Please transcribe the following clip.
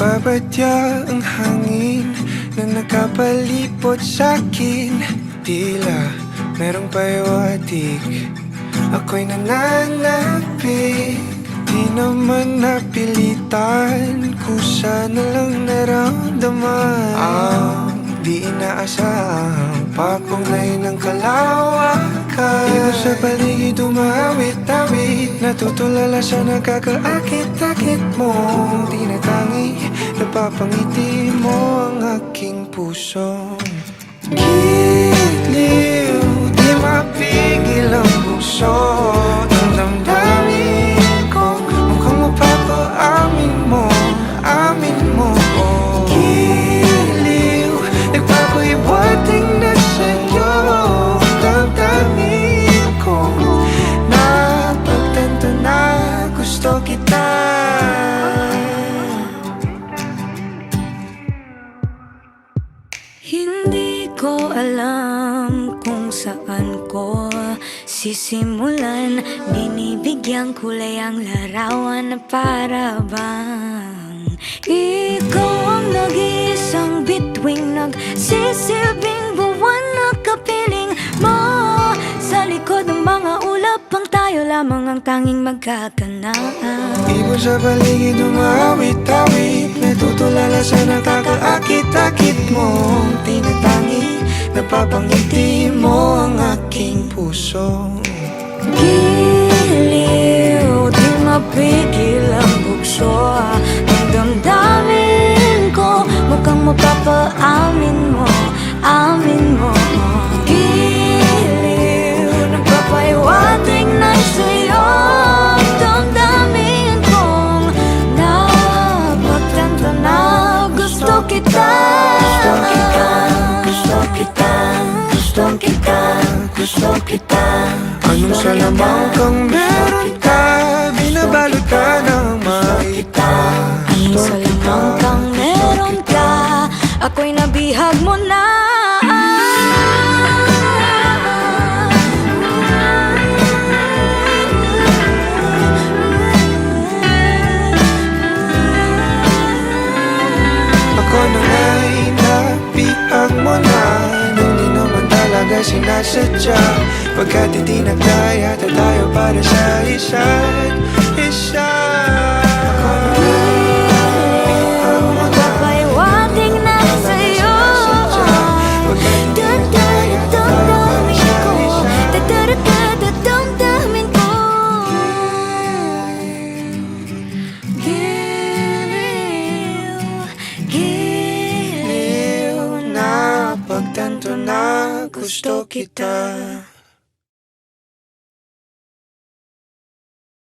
Nagbabadya ang hangin na nakapalipot sa'kin. Tila merong pahiwatig, ako'y nananapik. Di naman napilitan, kusa na lang naramdaman ang di inaasahang papunglay ng kalawakan. Iba sa paligid umawit-awit, natutulala sa nakakaakit-akit mo. Tinatangi, napapangiti mo ang aking puso. Giliw, di mapigil ang puso. Ang damdamin ko, mukhang mapapaamin mo, amin mo. Giliw, nagpapahiwating na sa'yo. Damdamin ko, napagtanto na gusto kita. Hindi ko alam kung saan ko sisimulan. Binibigyan kulay ang larawan na para bang ikaw ang nag-iisang bituing, nagsisilbing buwan na kapiling mo. Sa likod ng mga ulap, ang tayo lamang ang tanging magkakanaan. Ibon sa paligid umawit-awit, natutulala sa nakakaakit-akit mo. Tinatangi, napapangiti mo ang aking puso. Giliw, di mapigil ang bugso. Ang damdamin ko, mukhang mapapaamin mo, amin mo. Giliw, nagpapahiwatig na sa'yo. Damdamin kong napagtanto na gusto kita. Gusto kita, gusto kita, gusto kita, gusto kita. Anong salamang kang meron ka, binabalot ka ng maita. Anong salamang kang meron ka, ako'y nabihag mo na. Ako na nga'y nabihag mo na, nang di naman talaga sinasadya. Pagkat hindi nagkaya tayo para sa isa't isa. Papahiwatig na sa'yo. Damdamin ko, damdamin ko. Giliw, giliw, Napagtanto na gusto kita.